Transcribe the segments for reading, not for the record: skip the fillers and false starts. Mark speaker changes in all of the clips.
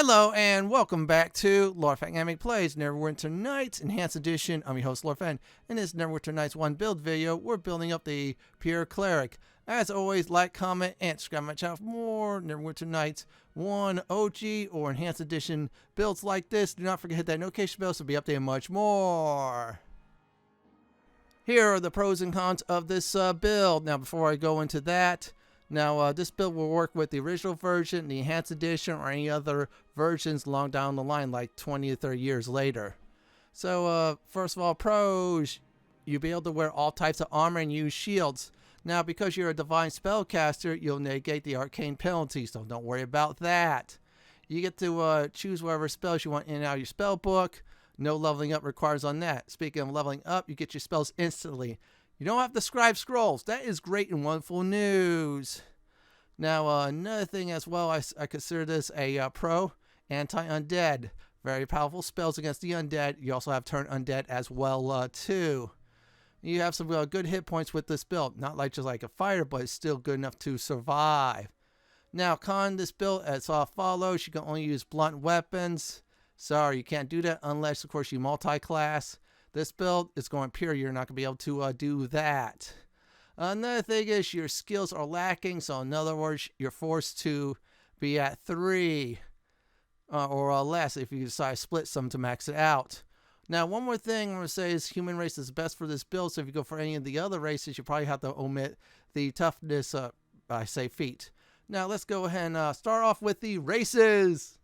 Speaker 1: Hello and welcome back to Lord Anime Plays Neverwinter Nights Enhanced Edition. I'm your host Lord Fen. In this Neverwinter Nights 1 build video, we're building up the Pure Cleric. As always, like, comment, and subscribe my channel for more Neverwinter Nights 1 OG or Enhanced Edition builds like this. Do not forget to hit that notification bell so be updated much more. Here are the pros and cons of this build. Now before I go into that, this build will work with the original version, the Enhanced Edition, or any other versions long down the line, like 20 or 30 years later. So, first of all, pros, you'll be able to wear all types of armor and use shields. Now, because you're a divine spellcaster, you'll negate the arcane penalty, so don't worry about that. You get to choose whatever spells you want in and out of your spell book. No leveling up requires on that. Speaking of leveling up, you get your spells instantly. You don't have to scribe scrolls. That is great and wonderful news. Now, another thing as well, I consider this a pro, anti-undead. Very powerful spells against the undead. You also have turn undead as well, too. You have some good hit points with this build. Not like just like a fighter, but it's still good enough to survive. Now, con this build as follows. You can only use blunt weapons. Sorry, you can't do that unless, of course, you multi-class. This build is going pure. You're not going to be able to do that. Another thing is your skills are lacking. So in other words, you're forced to be at 3 or less if you decide to split some to max it out. Now, one more thing I'm going to say is human race is best for this build. So if you go for any of the other races, you probably have to omit the toughness, feat. Now, let's go ahead and start off with the races.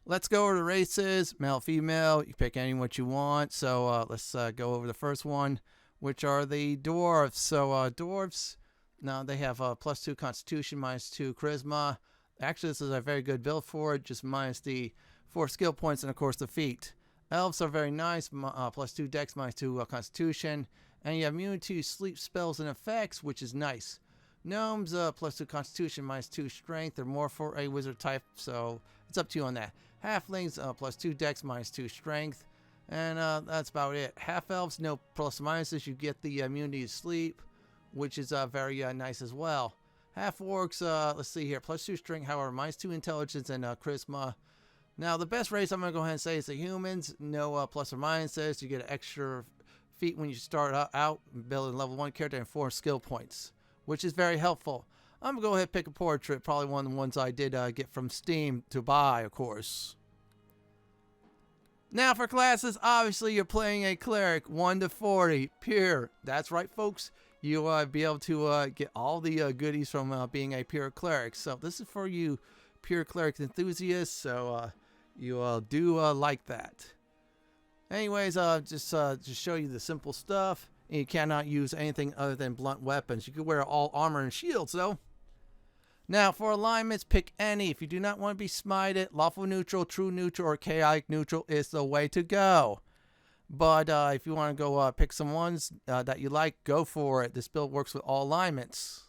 Speaker 1: Let's go over the races, male, female. You pick any what you want. So let's go over the first one, which are the dwarves. So dwarves, now they have +2 constitution, -2 charisma. Actually, this is a very good build for it, just minus the 4 skill points and, of course, the feat. Elves are very nice, +2 dex, -2 constitution. And you have immunity to sleep spells and effects, which is nice. Gnomes, +2 constitution, -2 strength. They're more for a wizard type, so it's up to you on that. Halflings, +2 dex, -2 strength. And that's about it. Half elves, no plus or minuses. You get the immunity to sleep, which is very nice as well. Half orcs, let's see here, +2 strength, however, -2 intelligence and charisma. Now, the best race I'm going to go ahead and say is the humans. No plus or minuses. You get an extra feat when you start out building level 1 character and 4 skill points, which is very helpful. I'm going to go ahead and pick a portrait, probably one of the ones I did get from Steam to buy, of course. Now for classes, obviously you're playing a cleric, 1 to 40, pure. That's right, folks. You'll be able to get all the goodies from being a pure cleric. So this is for you pure cleric enthusiasts, so you do like that. Anyways, just show you the simple stuff. And you cannot use anything other than blunt weapons. You can wear all armor and shields, though. Now, for alignments, pick any. If you do not want to be smited, lawful neutral, true neutral, or chaotic neutral is the way to go. But if you want to go pick some ones that you like, go for it. This build works with all alignments.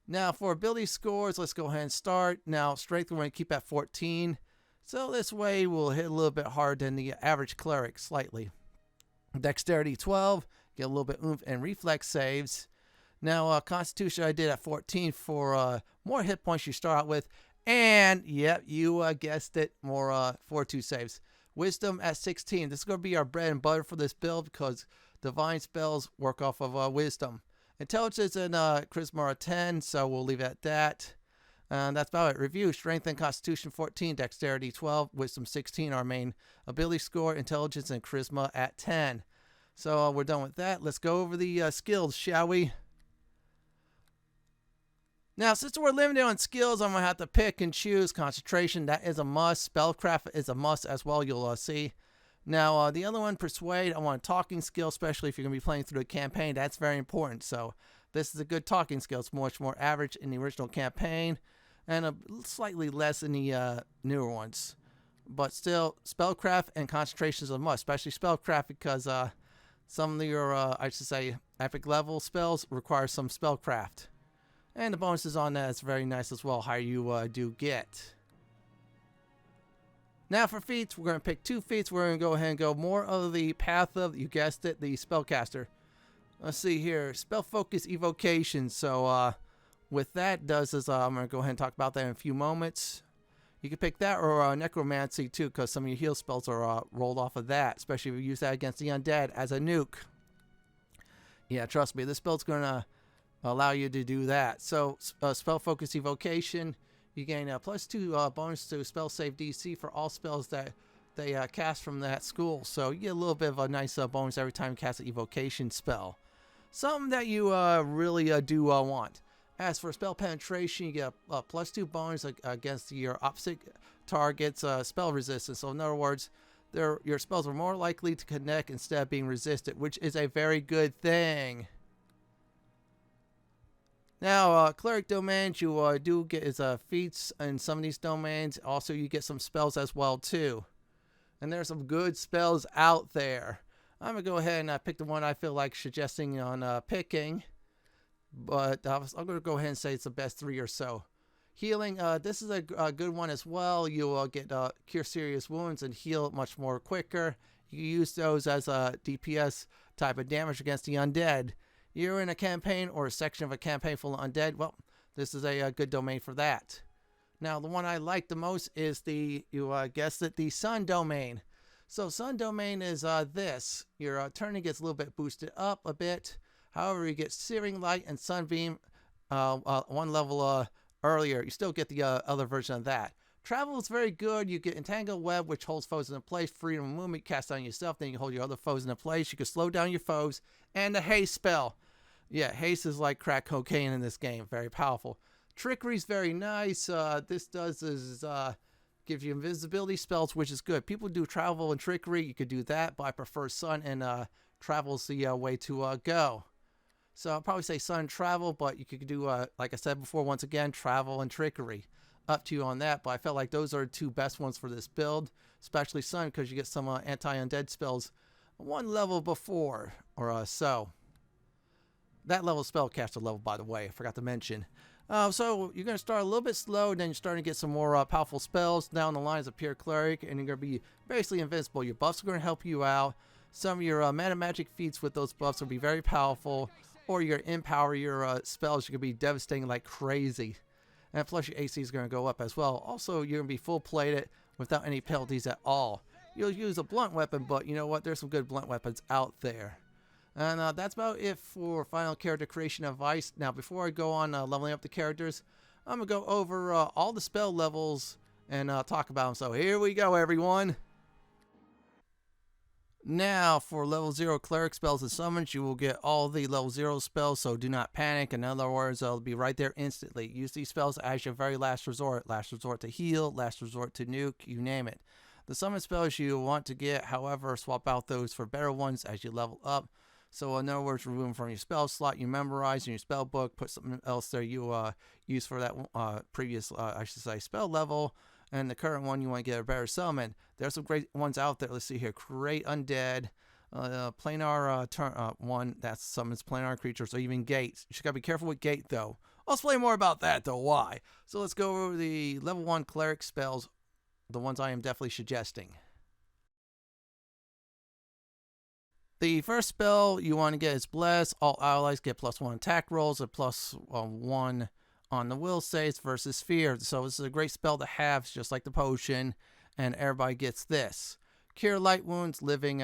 Speaker 1: Now, for ability scores, let's go ahead and start. Now, strength we're going to keep at 14. So this way, we'll hit a little bit harder than the average cleric, slightly. Dexterity 12, get a little bit oomph and reflex saves. Now, Constitution I did at 14 for more hit points you start out with. And, yep, you guessed it, more fortitude saves. Wisdom at 16. This is going to be our bread and butter for this build because divine spells work off of wisdom. Intelligence and charisma are 10, so we'll leave it at that. And that's about it. Review, strength and constitution 14, dexterity 12, wisdom 16, our main ability score, intelligence and charisma at 10. So we're done with that. Let's go over the skills, shall we? Now, since we're limited on skills, I'm going to have to pick and choose. Concentration, that is a must. Spellcraft is a must as well, you'll see. Now, the other one, Persuade, I want a talking skill, especially if you're going to be playing through a campaign. That's very important. So this is a good talking skill. It's much more average in the original campaign and slightly less in the newer ones. But still, Spellcraft and Concentration is a must, especially Spellcraft because some of your, I should say, epic level spells require some Spellcraft. And the bonuses on that is very nice as well, higher you do get. Now for feats, we're going to pick 2 feats. We're going to go ahead and go more of the path of, you guessed it, the spellcaster. Let's see here. Spell focus evocation. So With that does is I'm going to go ahead and talk about that in a few moments. You can pick that or necromancy too, because some of your heal spells are rolled off of that, especially if you use that against the undead as a nuke. Yeah, trust me, this spell's going to allow you to do that. So spell focus evocation, you gain a +2 bonus to spell save DC for all spells that they cast from that school. So you get a little bit of a nice bonus every time you cast an evocation spell. Something that you really do want. As for spell penetration, you get a +2 bonus against your opposite target's spell resistance. So in other words, your spells are more likely to connect instead of being resisted, which is a very good thing. Now, Cleric Domains, you do get is feats in some of these domains. Also, you get some spells as well, too. And there's some good spells out there. I'm going to go ahead and pick the one I feel like suggesting on picking. But I'm going to go ahead and say it's the best 3 or so. Healing, this is a good one as well. You'll get cure serious wounds and heal much more quicker. You use those as a DPS type of damage against the undead. You're in a campaign or a section of a campaign full of undead, well, this is a good domain for that. Now, the one I like the most is you guessed it, the Sun Domain. So, Sun Domain is this. Your turning gets a little bit boosted up a bit. However, you get Searing Light and Sunbeam one level earlier. You still get the other version of that. Travel is very good. You get Entangled Web, which holds foes in place. Freedom of Movement, cast on yourself. Then you hold your other foes in place. You can slow down your foes. And the Haste spell. Yeah, haste is like crack cocaine in this game. Very powerful. Trickery is very nice. This does is gives you invisibility spells, which is good. People do travel and trickery. You could do that, but I prefer sun, and travel's the way to go. So I'll probably say sun travel, but you could do, like I said before, once again, travel and trickery. Up to you on that, but I felt like those are the 2 best ones for this build, especially sun, because you get some anti-undead spells 1 level before or so. That level spellcaster level, by the way, I forgot to mention. So you're going to start a little bit slow, then you're starting to get some more powerful spells down the lines of Pure Cleric, and you're going to be basically invincible. Your buffs are going to help you out. Some of your mana magic feats with those buffs will be very powerful, or you're going to empower your spells. You're going to be devastating like crazy. And plus your AC is going to go up as well. Also, you're going to be full plated without any penalties at all. You'll use a blunt weapon, but you know what? There's some good blunt weapons out there. And that's about it for final character creation advice. Now, before I go on leveling up the characters, I'm going to go over all the spell levels and talk about them. So here we go, everyone. Now, for level 0 cleric spells and summons, you will get all the level 0 spells, so do not panic. In other words, they'll be right there instantly. Use these spells as your very last resort. Last resort to heal, last resort to nuke, you name it. The summon spells you want to get, however, swap out those for better ones as you level up. So in other words, remove them from your spell slot you memorize in your spell book, put something else there you use for that previous, I should say, spell level, and the current one you want to get a better summon. There's some great ones out there. Let's see here. Create Undead, Planar one that summons planar creatures, or even Gates. You just got to be careful with Gate, though. I'll explain more about that, though, why. So let's go over the level 1 cleric spells, the ones I am definitely suggesting. The first spell you want to get is Bless. All allies get +1 attack rolls and +1 on the will saves versus fear. So this is a great spell to have. It's just like the potion, and everybody gets this. Cure light wounds. Living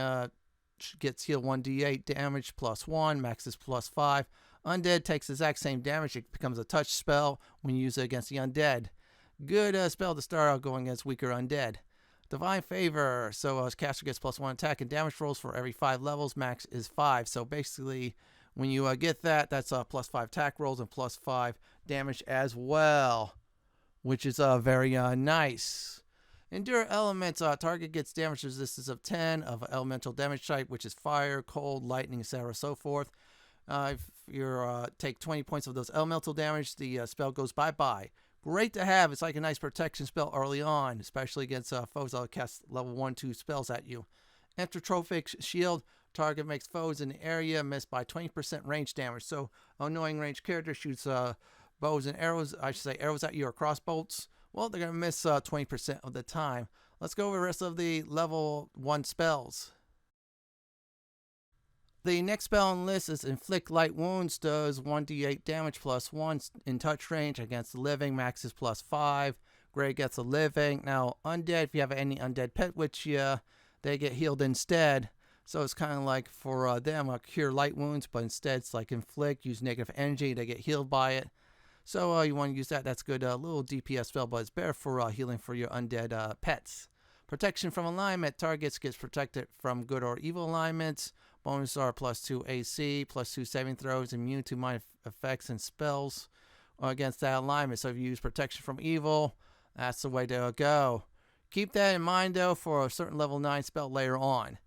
Speaker 1: gets healed 1d8 damage +1. Max is +5. Undead takes the exact same damage. It becomes a touch spell when you use it against the undead. Good spell to start out going against weaker undead. Divine Favor, so caster gets +1 attack and damage rolls for every 5 levels. Max is 5. So basically, when you get that, that's +5 attack rolls and +5 damage as well, which is very nice. Endure Elements, target gets damage resistance of 10 of elemental damage type, which is fire, cold, lightning, etc. so forth. If you take 20 points of those elemental damage, the spell goes bye-bye. Great to have. It's like a nice protection spell early on, especially against foes that will cast level 1-2 spells at you. Entrophic Shield. Target makes foes in the area miss by 20% range damage. So, annoying ranged character shoots bows and arrows, I should say arrows at you or crossbolts. Well, they're going to miss 20% of the time. Let's go over the rest of the level 1 spells. The next spell on the list is Inflict Light Wounds, does 1d8 damage plus 1 in touch range against the living, max is plus 5. Gray gets a living. Now, undead, if you have any undead pet with you, they get healed instead. So it's kind of like for them, cure light wounds, but instead it's like inflict, use negative energy, they get healed by it. So you want to use that. That's good. Little DPS spell, but it's better for healing for your undead pets. Protection from alignment. Targets gets protected from good or evil alignments. Bonuses are +2 AC, +2 saving throws, immune to minor effects and spells against that alignment. So if you use protection from evil, that's the way to go. Keep that in mind though for a certain level 9 spell later on.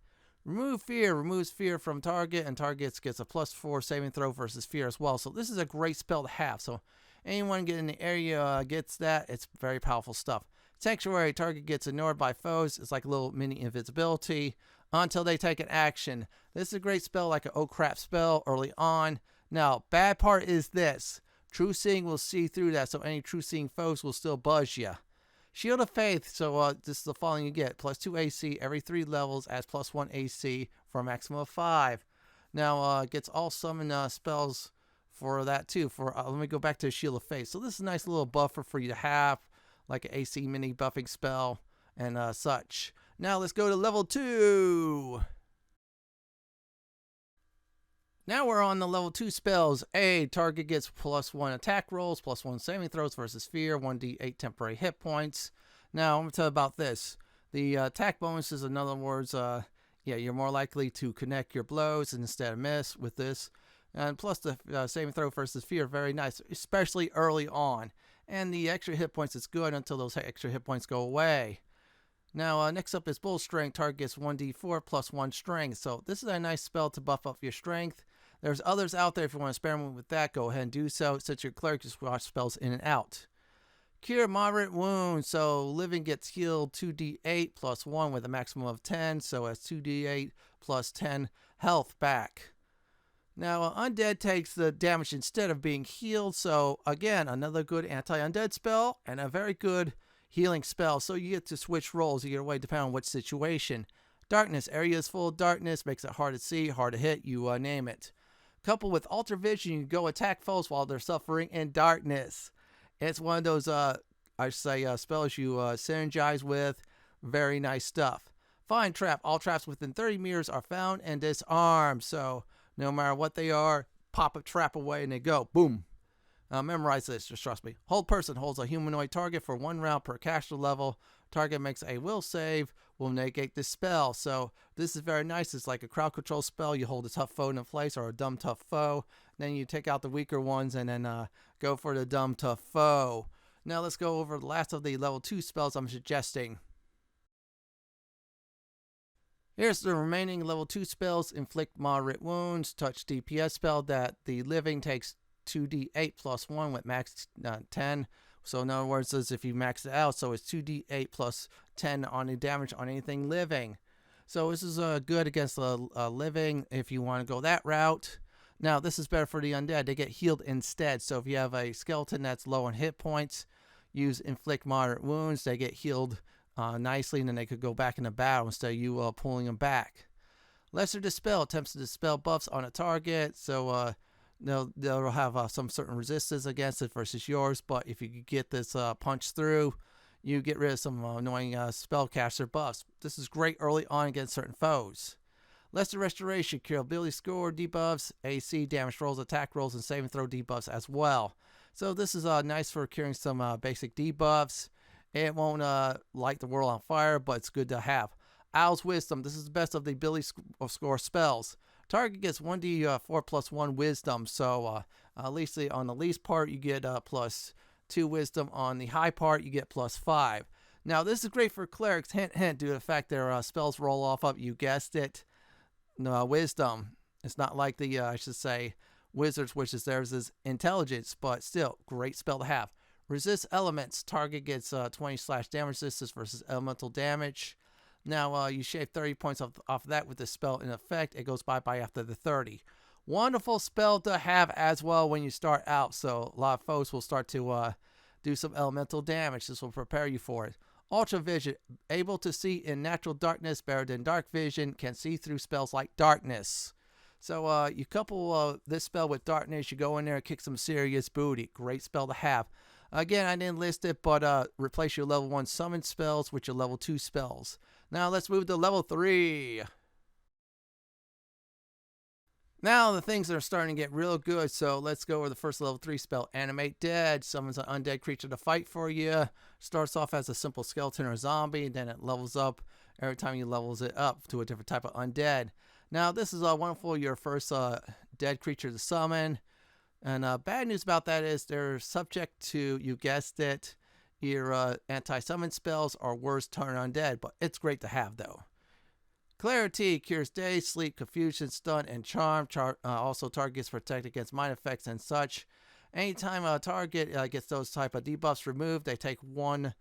Speaker 1: Remove fear. Removes fear from target, and targets gets a +4 saving throw versus fear as well. So this is a great spell to have. So anyone get in the area gets that. It's very powerful stuff. Sanctuary. Target gets ignored by foes. It's like a little mini invisibility until they take an action. This is a great spell, like an oh crap spell early on. Now, bad part is this. True Seeing will see through that, so any True Seeing foes will still buzz you. Shield of Faith, so this is the following you get. +2 AC every 3 levels, adds +1 AC for a maximum of 5. Now, gets all summon spells for that too. Let me go back to Shield of Faith. So this is a nice little buffer for you to have, like an AC mini buffing spell and such. Now let's go to level 2. Now we're on the level 2 spells. Target gets +1 attack rolls, +1 saving throws versus fear, 1d8 temporary hit points. Now I'm going to tell you about this. The attack bonuses, in other words, you're more likely to connect your blows instead of miss with this. And plus the saving throw versus fear, very nice, especially early on. And the extra hit points is good until those extra hit points go away. Now, next up is Bull Strength. Target gets 1d4 +1 strength. So this is a nice spell to buff up your strength. There's others out there. If you want to experiment with that, go ahead and do so. Since your cleric just watch spells in and out. Cure Moderate Wounds. So living gets healed 2d8 +1 with a maximum of 10. So it's 2d8 +10 health back. Now, Undead takes the damage instead of being healed. So again, another good anti-undead spell and a very good healing spell. So you get to switch roles. You get away depending on which situation. Darkness. Areas full of darkness makes it hard to see, hard to hit. You name it. Coupled with Alter Vision, you can go attack foes while they're suffering in darkness. It's one of those, spells you synergize with. Very nice stuff. Find Trap. All traps within 30 meters are found and disarmed. So no matter what they are, pop a trap away and they go. Boom. Memorize this, just trust me. Hold Person holds a humanoid target for 1 round per caster level. Target makes a will save, will negate this spell. So this is very nice. It's like a crowd control spell. You hold a tough foe in place or a dumb tough foe. Then you take out the weaker ones and then go for the dumb tough foe. Now let's go over the last of the level 2 spells I'm suggesting. Here's the remaining level 2 spells. Inflict Moderate Wounds, Touch DPS spell that the living takes 2d8 +1 with max 10. So in other words, if you max it out, so it's 2d8 +10 on the damage on anything living. So this is good against the living if you want to go that route. Now this is better for the undead. They get healed instead. So if you have a skeleton that's low on hit points, use Inflict Moderate Wounds. They get healed nicely, and then they could go back into battle instead of you pulling them back. Lesser Dispel attempts to dispel buffs on a target. So they'll have some certain resistance against it versus yours, but if you get this punch through, you get rid of some annoying spellcaster buffs. This is great early on against certain foes. Lesser Restoration, cure ability score debuffs, AC, damage rolls, attack rolls, and saving throw debuffs as well. So this is nice for curing some basic debuffs. It won't light the world on fire, but it's good to have. Owl's Wisdom, this is the best of the ability score spells. Target gets 1d4 +1 wisdom. So at least on the least part, you get +2 wisdom. On the high part, you get +5. Now, this is great for clerics. Hint, hint, due to the fact their spells roll off of, you guessed it, wisdom. It's not like the, wizards, which is theirs is intelligence, but still, great spell to have. Resist elements. Target gets 20/ damage resistance versus elemental damage. Now, you shave 30 points off that with the spell in effect. It goes bye-bye after the 30. Wonderful spell to have as well when you start out. So a lot of foes will start to do some elemental damage. This will prepare you for it. Ultra Vision. Able to see in natural darkness better than dark vision. Can see through spells like darkness. So you couple this spell with darkness, you go in there and kick some serious booty. Great spell to have. Again, I didn't list it, but replace your level 1 summon spells with your level 2 spells. Now let's move to level 3. Now the things are starting to get real good, so let's go over the first level 3 spell. Animate Dead. Summons an undead creature to fight for you. Starts off as a simple skeleton or zombie, then it levels up every time you levels it up to a different type of undead. Now this is wonderful, your first dead creature to summon. And bad news about that is they're subject to, you guessed it, your anti-summon spells or worse, turn undead, but it's great to have though. Clarity cures daze, sleep, confusion, stun, and charm. Also targets protect against mind effects and such. Anytime a target gets those type of debuffs removed, they take 1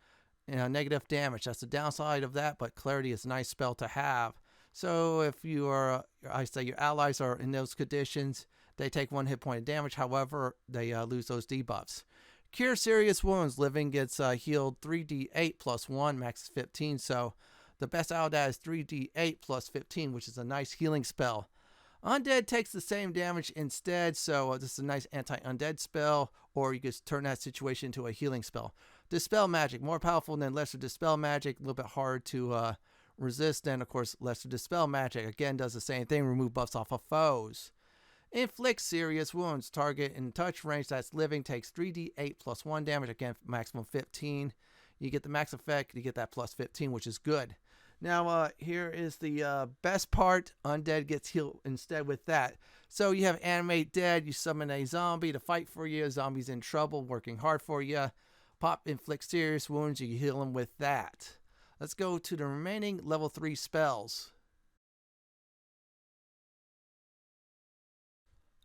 Speaker 1: negative damage. That's the downside of that, but Clarity is a nice spell to have. So if you are, I say your allies are in those conditions, they take 1 hit point of damage. However, they lose those debuffs. Cure serious wounds. Living gets healed 3d8 plus 1, max is 15. So the best out of that is 3d8 plus 15, which is a nice healing spell. Undead takes the same damage instead, so this is a nice anti-undead spell, or you could turn that situation into a healing spell. Dispel Magic, more powerful than Lesser Dispel Magic, a little bit hard to resist, and of course Lesser Dispel Magic, again, does the same thing, remove buffs off of foes. Inflict serious wounds. Target in touch range that's living takes 3d8 plus 1 damage, again, maximum 15. You get the max effect, you get that plus 15, which is good. Now, here is the best part. Undead gets healed instead with that. So you have Animate Dead. You summon a zombie to fight for you. Zombie's in trouble, working hard for you. Pop inflict serious wounds. You heal him with that. Let's go to the remaining level 3 spells.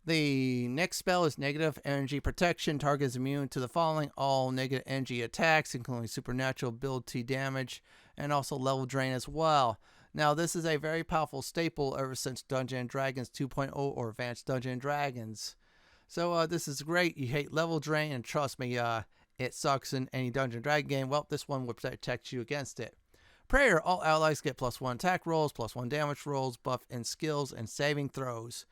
Speaker 1: The next spell is Negative Energy Protection. Target is immune to the following: all negative energy attacks, including supernatural ability damage, and also level drain as well. Now, this is a very powerful staple ever since Dungeons & Dragons 2.0 or Advanced Dungeons & Dragons. So this is great. You hate level drain, and trust me, it sucks in any Dungeons & Dragons game. Well, this one will protect you against it. Prayer. All allies get +1 attack rolls, +1 damage rolls, buff in skills, and saving throws.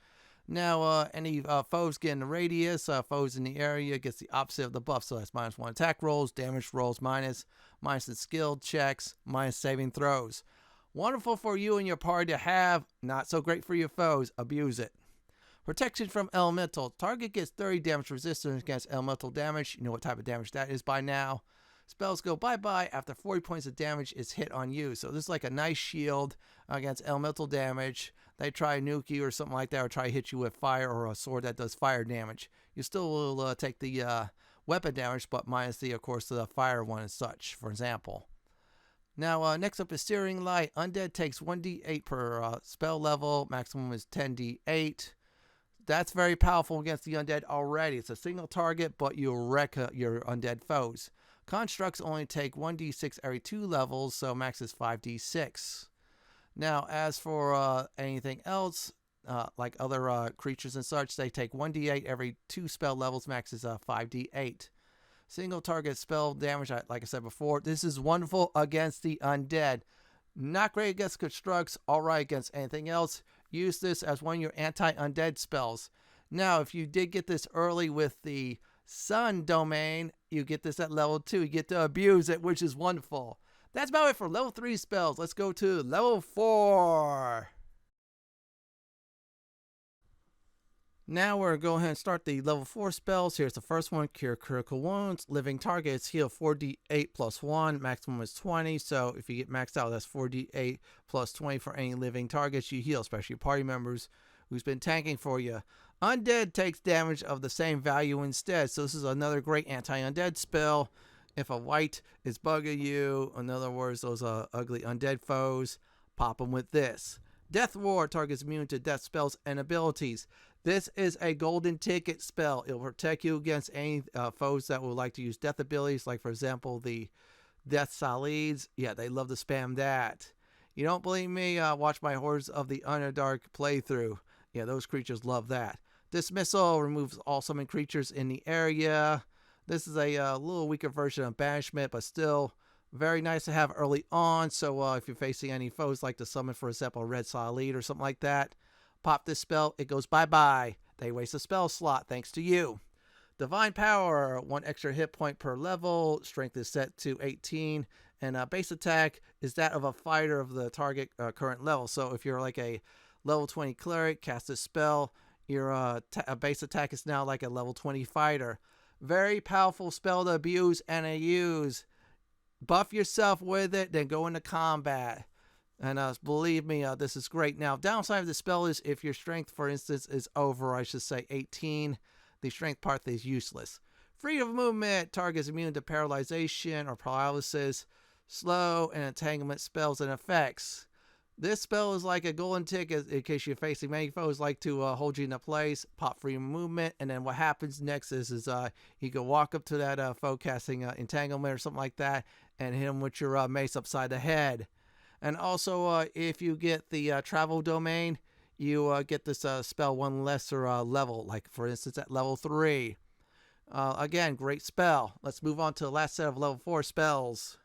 Speaker 1: Now, any foes get in the radius, foes in the area gets the opposite of the buff. So that's -1 attack rolls, damage rolls, minus the skill checks, minus saving throws. Wonderful for you and your party to have, not so great for your foes. Abuse it. Protection from Elemental. Target gets 30 damage resistance against elemental damage. You know what type of damage that is by now. Spells go bye-bye after 40 points of damage is hit on you. So this is like a nice shield against elemental damage. They try to nuke you or something like that, or try to hit you with fire or a sword that does fire damage. You still will take the weapon damage, but minus of course, the fire one and such, for example. Now, next up is Searing Light. Undead takes 1d8 per spell level. Maximum is 10d8. That's very powerful against the undead already. It's a single target, but you'll wreck your undead foes. Constructs only take 1d6 every 2 levels, so max is 5d6. Now, as for anything else, like other creatures and such, they take 1d8 every 2 spell levels, max is 5d8. Single target spell damage, like I said before, this is wonderful against the undead. Not great against constructs, alright against anything else. Use this as one of your anti-undead spells. Now, if you did get this early with the Sun domain, you get this at level 2. You get to abuse it, which is wonderful. That's about it for level 3 spells. Let's go to level 4. Now we're going to go ahead and start the level 4 spells. Here's the first one, Cure Critical Wounds. Living targets heal 4d8 plus 1. Maximum is 20. So if you get maxed out, that's 4d8 plus 20 for any living targets you heal, especially party members who's been tanking for you. Undead takes damage of the same value instead. So this is another great anti-undead spell. If a white is bugging you, in other words, those ugly undead foes, pop them with this. Death Ward targets immune to death spells and abilities. This is a golden ticket spell. It will protect you against any foes that would like to use death abilities, like for example the Death Salides. Yeah, they love to spam that. You don't believe me? Watch my Hordes of the Underdark playthrough. Yeah, those creatures love that. Dismissal removes all summoned creatures in the area. This is a little weaker version of Banishment, but still very nice to have early on. So if you're facing any foes like to summon, for example, a Red Salid or something like that, Pop this spell, it goes bye-bye. They waste a spell slot thanks to you. Divine Power, 1 extra hit point per level. Strength is set to 18. And base attack is that of a fighter of the target current level. So if you're like a level 20 cleric, cast this spell, your base attack is now like a level 20 fighter. Very powerful spell to abuse and use. Buff yourself with it, then go into combat. And believe me, this is great. Now, downside of the spell is if your strength, for instance, is over, I should say, 18, the strength part is useless. Freedom of movement. Target is immune to paralyzation or paralysis, slow, and entanglement spells and effects. This spell is like a golden ticket in case you're facing many foes like to hold you into place. Pop freedom of movement, and then what happens next is you can walk up to that foe casting entanglement or something like that and hit him with your mace upside the head. And also, if you get the travel domain, you get this spell one lesser level, like for instance at level 3. Again, great spell. Let's move on to the last set of level 4 spells.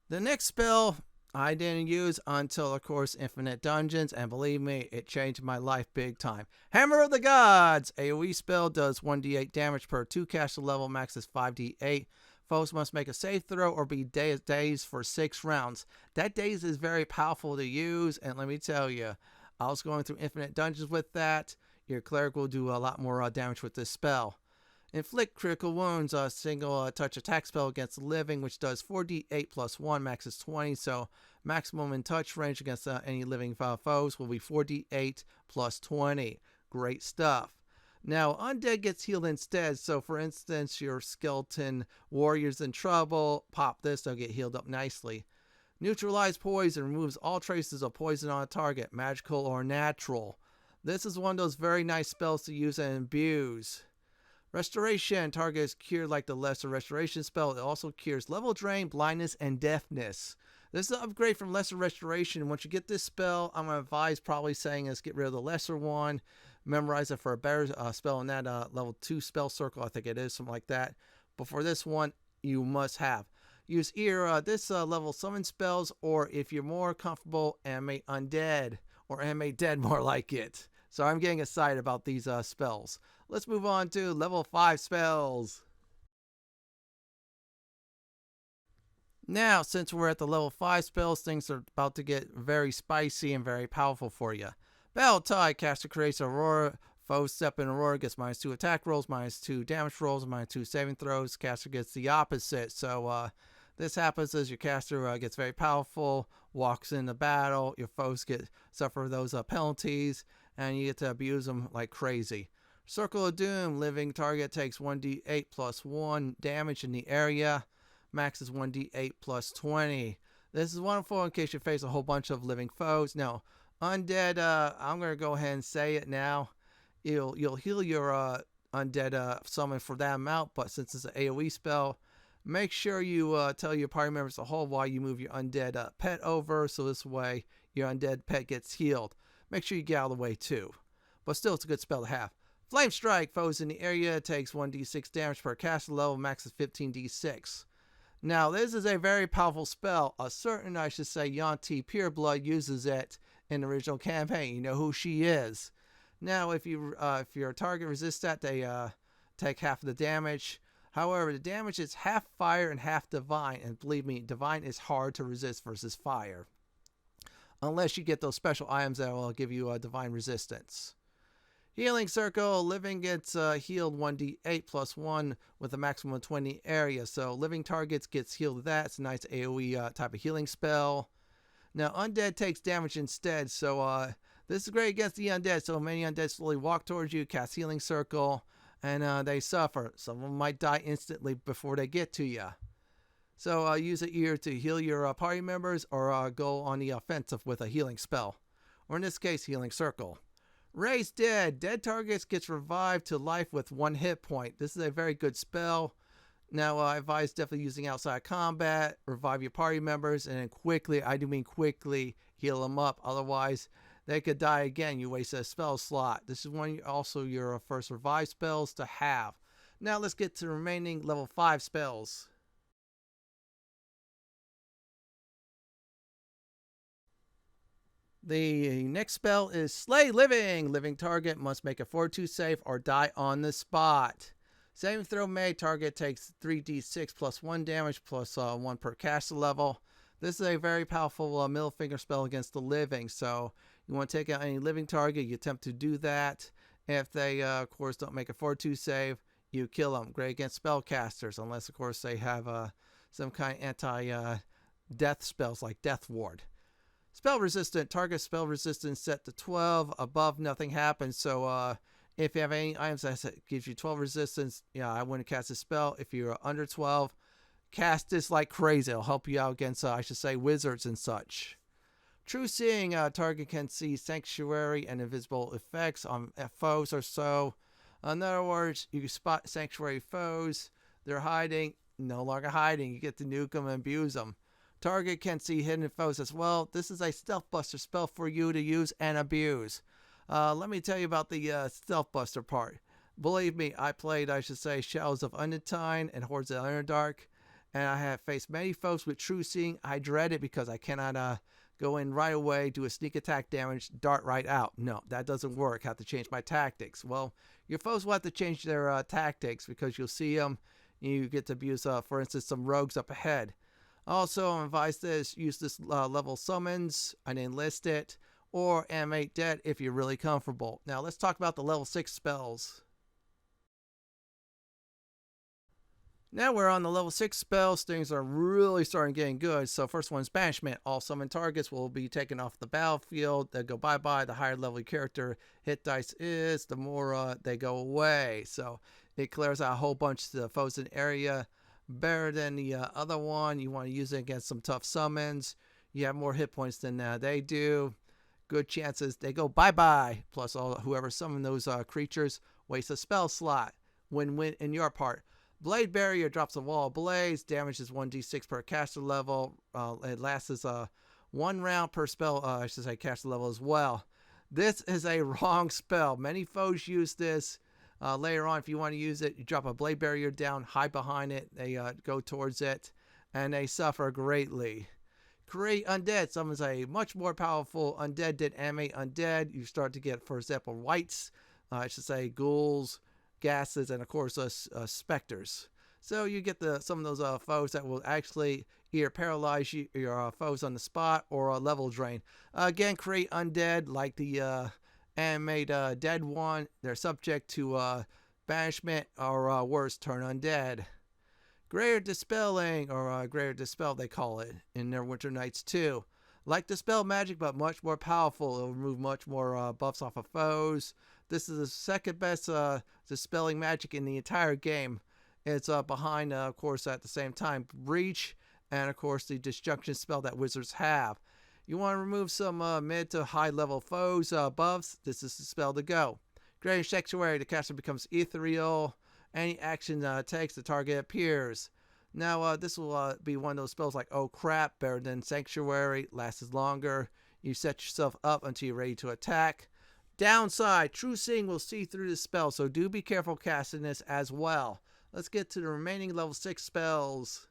Speaker 1: The next spell I didn't use until, of course, Infinite Dungeons, and believe me, it changed my life big time. Hammer of the Gods! AoE spell does 1d8 damage per 2 caster level, max is 5d8. Foes must make a save throw or be dazed for 6 rounds. That daze is very powerful to use, and let me tell you, I was going through Infinite Dungeons with that. Your cleric will do a lot more damage with this spell. Inflict critical wounds, a single touch attack spell against the living, which does 4d8 plus 1, max is 20, so maximum in touch range against any living foes will be 4d8 plus 20. Great stuff. Now, undead gets healed instead, so for instance, your skeleton warrior's in trouble, pop this, they'll get healed up nicely. Neutralize poison, removes all traces of poison on a target, magical or natural. This is one of those very nice spells to use and abuse. Restoration, target is cured like the lesser restoration spell. It also cures level drain, blindness, and deafness. This is an upgrade from lesser restoration. Once you get this spell, I'm going to advise probably saying is get rid of the lesser one. Memorize it for a better spell in that level 2 spell circle. I think it is, something like that. But for this one, you must have. Use either this level summon spells, or if you're more comfortable, animate undead. Or animate dead, more like it. So I'm getting excited about these spells. Let's move on to level 5 spells. Now, since we're at the level 5 spells, things are about to get very spicy and very powerful for you. Battle Tide, caster creates Aurora. Foes step in Aurora, gets -2 attack rolls, -2 damage rolls, -2 saving throws. Caster gets the opposite. So this happens as your caster gets very powerful, walks into battle. Your foes suffer those penalties, and you get to abuse them like crazy. Circle of Doom, living target takes 1d8 plus 1 damage in the area. Max is 1d8 plus 20. This is wonderful in case you face a whole bunch of living foes. Now, undead, I'm going to go ahead and say it now. You'll heal your undead summon for that amount, but since it's an AoE spell, make sure you tell your party members to hold while you move your undead pet over, so this way your undead pet gets healed. Make sure you get out of the way too. But still, it's a good spell to have. Flame Strike, foes in the area, takes 1d6 damage per caster level, max is 15d6. Now, this is a very powerful spell. A certain, I should say, Yuan-Ti Pureblood uses it in the original campaign. You know who she is. Now, if your target resists that, they take half of the damage. However, the damage is half fire and half divine. And believe me, divine is hard to resist versus fire. Unless you get those special items that will give you a divine resistance. Healing Circle, living gets healed 1d8 plus 1 with a maximum of 20 area. So living targets gets healed with that. It's a nice AoE type of healing spell. Now undead takes damage instead. So this is great against the undead. So many undead slowly walk towards you, cast Healing Circle, and they suffer. Some of them might die instantly before they get to you. So use it either to heal your party members or go on the offensive with a healing spell. Or in this case, Healing Circle. Raise Dead. Dead targets gets revived to life with 1 hit point. This is a very good spell. Now, I advise definitely using outside combat. Revive your party members, and then quickly, I do mean quickly, heal them up. Otherwise, they could die again. You waste a spell slot. This is also your first revive spells to have. Now, let's get to the remaining level 5 spells. The next spell is Slay Living. Living target must make a Fortitude save or die on the spot. Saving throw made, target takes 3d6 plus 1 damage plus 1 per caster level. This is a very powerful middle finger spell against the living, so you want to take out any living target, you attempt to do that. If they, of course, don't make a Fortitude save, you kill them. Great against spellcasters, unless, of course, they have some kind of anti-death spells like Death Ward. Spell resistant, target spell resistance set to 12. Above, nothing happens. So if you have any items that gives you 12 resistance, yeah, I wouldn't cast a spell. If you're under 12, cast this like crazy. It'll help you out against, I should say, wizards and such. True Seeing, target can see sanctuary and invisible effects on foes or so. In other words, you can spot sanctuary foes. They're hiding, no longer hiding. You get to nuke them and abuse them. Target can see hidden foes as well. This is a Stealth Buster spell for you to use and abuse. Let me tell you about the Stealth Buster part. Believe me, I played, I should say, Shadows of Undertine and Hordes of Underdark, and I have faced many foes with True Seeing. I dread it because I cannot go in right away, do a sneak attack damage, dart right out. No, that doesn't work. I have to change my tactics. Well, your foes will have to change their tactics because you'll see them. You get to abuse, for instance, some rogues up ahead. Also, I'm advised this, use this level summons and enlist it, or animate dead if you're really comfortable. Now, let's talk about the level 6 spells. Now we're on the level 6 spells. Things are really starting getting good. So first one's Banishment. All summoned targets will be taken off the battlefield. They go bye-bye. The higher level character hit dice is, the more they go away. So it clears out a whole bunch of the foes in the area. Better than the other one. You want to use it against some tough summons. You have more hit points than they do. Good chances they go bye-bye. Plus, whoever summoned those creatures wastes a spell slot. Win-win in your part. Blade Barrier drops a wall of blaze. Damages 1d6 per caster level. It lasts 1 round per spell, I should say caster level as well. This is a wrong spell. Many foes use this. Later on, if you want to use it, you drop a Blade Barrier down, hide behind it. They go towards it, and they suffer greatly. Create Undead summons a much more powerful undead than animate undead. You start to get, for example, wights, I should say ghouls, gases, and of course specters. So you get some of those foes that will actually either paralyze your foes on the spot or level drain. Again, create undead like the animate dead one. They're subject to banishment or worse, turn undead. Greater Dispelling, or Greater Dispel they call it in Neverwinter Nights 2. Like Dispel magic, but much more powerful. It'll remove much more buffs off of foes. This is the second best dispelling magic in the entire game. It's behind, of course, at the same time, Breach, and of course the Disjunction spell that wizards have. You want to remove some mid to high level foes buffs, this is the spell to go. Greater Sanctuary, the caster becomes ethereal. Any action takes, the target appears. Now, this will be one of those spells like, oh crap, better than Sanctuary, lasts longer. You set yourself up until you're ready to attack. Downside, True Seeing will see through the spell, so do be careful casting this as well. Let's get to the remaining level 6 spells.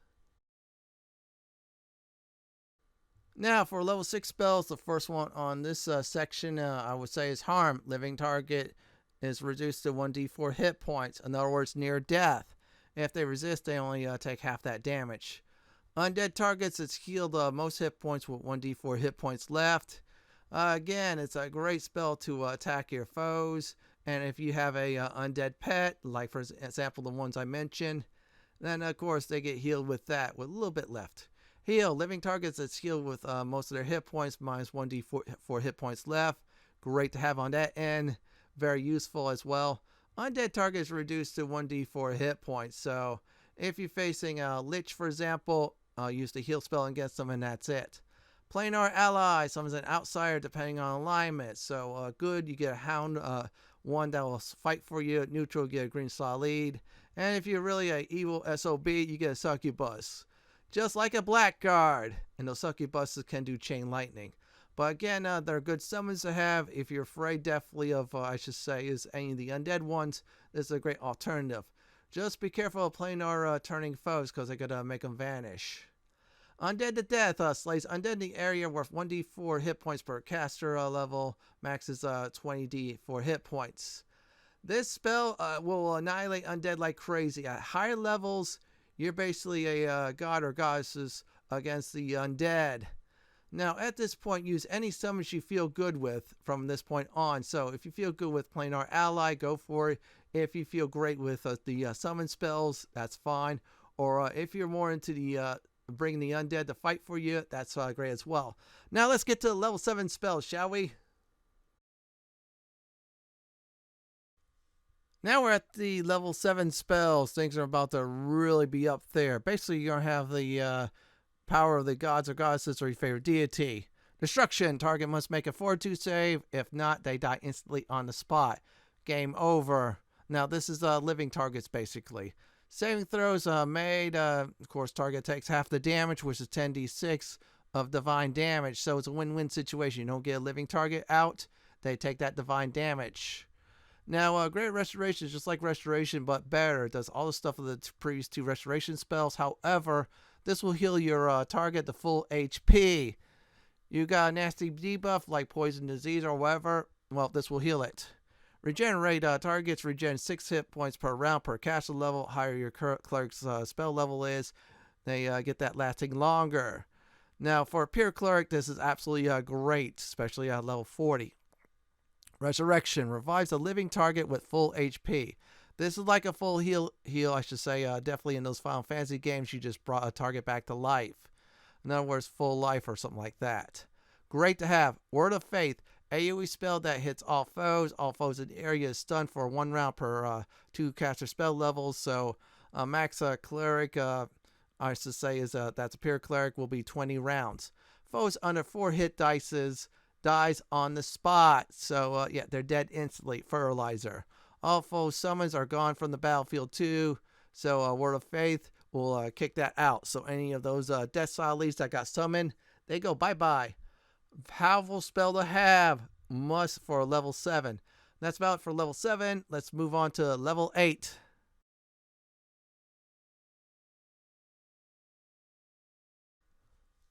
Speaker 1: Now, for level 6 spells, the first one on this section, I would say is Harm. Living target is reduced to 1d4 hit points. In other words, near death. If they resist, they only take half that damage. Undead targets, it's healed most hit points with 1d4 hit points left. Again, it's a great spell to attack your foes. And if you have a undead pet, like for example the ones I mentioned, then of course they get healed with that, with a little bit left. Heal. Living targets, it's healed with most of their hit points, minus 1d4 hit points left. Great to have on that end. Very useful as well. Undead targets reduced to 1d4 hit points. So if you're facing a Lich, for example, use the heal spell against them and that's it. Planar ally, summons an outsider depending on alignment. So good, you get a hound, one that will fight for you. Neutral, you get a green solid. And if you're really an evil SOB, you get a succubus. Just like a blackguard. And those succubuses can do chain lightning. But again, they're good summons to have. If you're afraid definitely of, I should say, is any of the undead ones, this is a great alternative. Just be careful of planar turning foes because they could make them vanish. Undead to Death slays undead in the area worth 1d4 hit points per caster level. Max is 20d4 hit points. This spell will annihilate undead like crazy. At higher levels, you're basically a god or goddesses against the undead. Now, at this point, use any summons you feel good with from this point on. So, if you feel good with Planar Ally, go for it. If you feel great with the summon spells, that's fine. Or if you're more into the bringing the undead to fight for you, that's great as well. Now, let's get to the level 7 spells, shall we? Now we're at the level 7 spells. Things are about to really be up there. Basically, you're going to have the power of the gods or goddesses or your favorite deity. Destruction. Target must make a fortitude save. If not, they die instantly on the spot. Game over. Now, this is living targets, basically. Saving throws made. Of course, target takes half the damage, which is 10d6 of divine damage. So it's a win-win situation. You don't get a living target out. They take that divine damage. Now, Great Restoration is just like Restoration, but better. It does all the stuff of the previous 2 Restoration spells. However, this will heal your target to full HP. You got a nasty debuff like Poison, Disease, or whatever. Well, this will heal it. Regenerate. Targets regen 6 hit points per round per caster level. Higher your cleric's spell level is, they get that lasting longer. Now, for Pure Cleric, this is absolutely great, especially at level 40. Resurrection. Revives a living target with full HP. This is like a full heal, I should say. Definitely in those Final Fantasy games, you just brought a target back to life. In other words, full life or something like that. Great to have. Word of Faith. AoE spell that hits all foes. All foes in the area is stunned for 1 round per 2 caster spell levels. So max cleric, I should say, is that's a Pure Cleric, will be 20 rounds. Foes under 4 hit dices dies on the spot. So yeah, they're dead instantly. Fertilizer. All foe summons are gone from the battlefield too. So Word of Faith will kick that out. So any of those death style leads that got summoned, they go bye-bye. Powerful spell to have. Must for level 7. That's about it for level 7. Let's move on to level 8.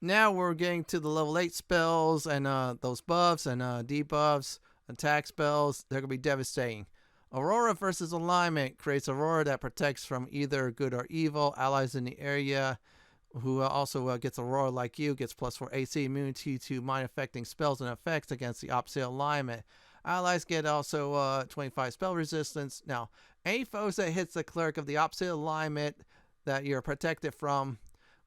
Speaker 1: Now we're getting to the level 8 spells and those buffs and debuffs, attack spells. They're going to be devastating. Aurora versus Alignment creates Aurora that protects from either good or evil. Allies in the area who also gets Aurora like you gets +4 AC immunity to mind affecting spells and effects against the opposite alignment. Allies get also 25 spell resistance. Now, any foes that hits the cleric of the opposite alignment that you're protected from